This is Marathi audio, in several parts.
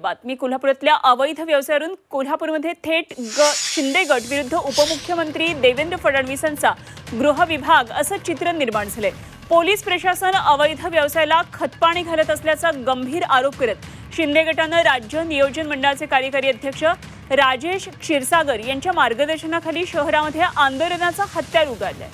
बातमी कोल्हापुरातल्या अवैध व्यवसायावरून कोल्हापूरमध्ये थेट शिंदे गट विरुद्ध उपमुख्यमंत्री देवेंद्र फडणवीसांचा गृह विभाग असं चित्र निर्माण झाले। पोलीस प्रशासन अवैध व्यवसायाला खतपाणी घालत असल्याचा गंभीर आरोप करत शिंदे गटाने राज्य नियोजन मंडळाचे कार्यकारी अध्यक्ष राजेश क्षीरसागर यांच्या मार्गदर्शनाखाली शहरामध्ये आंदोलनाचा हत्यार उगारलाय।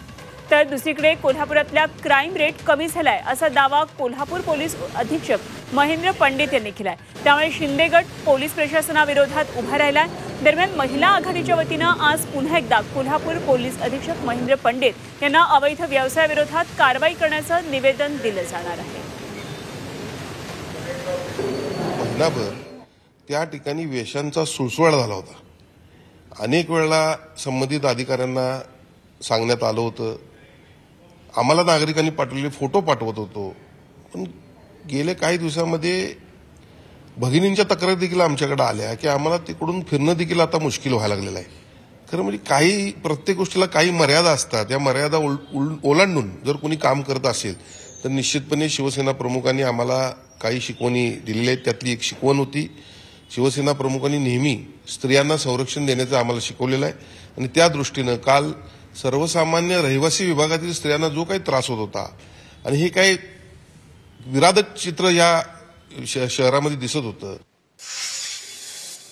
तर दुसरीकडे कोल्हापुरातल्या क्राईम रेट कमी झालाय असा दावा कोल्हापूर पोलीस अधीक्षक महेंद्र पंडित यांनी केलाय। त्यामुळे शिंदे गट पोलीस प्रशासनाविरोधात उभा राहिलाय। दरम्यान महिला आघाडीच्या वतीने आज पुन्हा एकदा कोल्हापूर पोलीस अधीक्षक महेंद्र पंडित यांना अवैध व्यवसायाविरोधात कारवाई करण्याचं निवेदन दिलं जाणार आहे। महिनाभर त्या ठिकाणी वेशांचा सुळसुळाट झाला होता। अनेक वेळा संबंधित अधिकाऱ्यांना सांगण्यात आलं होतं, आम्हाला नागरिकांनी पाठवलेले फोटो पाठवत होतो, पण गेल्या काही दिवसांमध्ये भगिनींच्या तक्रारी देखील आमच्याकडे आल्या की आम्हाला तिकडून फिरणं देखील आता मुश्किल व्हायला लागलेलं आहे। खरं म्हणजे काही प्रत्येक गोष्टीला काही मर्यादा असतात, या मर्यादा ओलांडून जर कोणी काम करत असेल तर निश्चितपणे शिवसेना प्रमुखांनी आम्हाला काही शिकवणी दिलेल्या आहेत। त्यातली एक शिकवण होती, शिवसेना प्रमुखांनी नेहमी स्त्रियांना संरक्षण देण्याचं आम्हाला शिकवलेलं आहे आणि त्या दृष्टीनं काल सर्वसामान्य रहिवासी विभागातील स्त्रियांना जो काही त्रास होत होता आणि हे काही विरादक चित्र या शहरामध्ये दिसत होतं।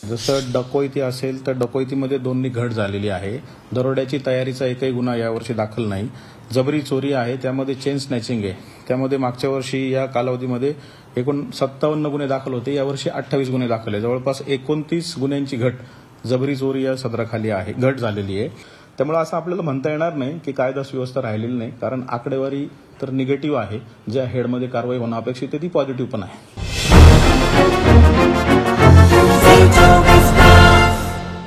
जसं डकोइती असेल तर डकोइतीमध्ये 2 घट झालेली आहे। दरोड्याची तयारीचा एकही गुन्हा यावर्षी दाखल नाही। जबरी चोरी आहे, त्यामध्ये चेन स्नॅचिंग आहे, त्यामध्ये मागच्या वर्षी या कालावधीमध्ये एकूण 57 गुन्हे दाखल होते, यावर्षी 28 गुन्हे दाखल आहे। जवळपास 29 गुन्ह्यांची घट जबरी चोरी या सदराखाली आहे, घट झालेली आहे। त्यामुळे असं आपल्याला म्हणता येणार नाही की कायदा सुव्यवस्था राहिलेली नाही, कारण आकडेवारी तर निगेटिव्ह आहे। ज्या हेडमध्ये कारवाई होणं अपेक्षित आहे ती पॉझिटिव्ह पण आहे।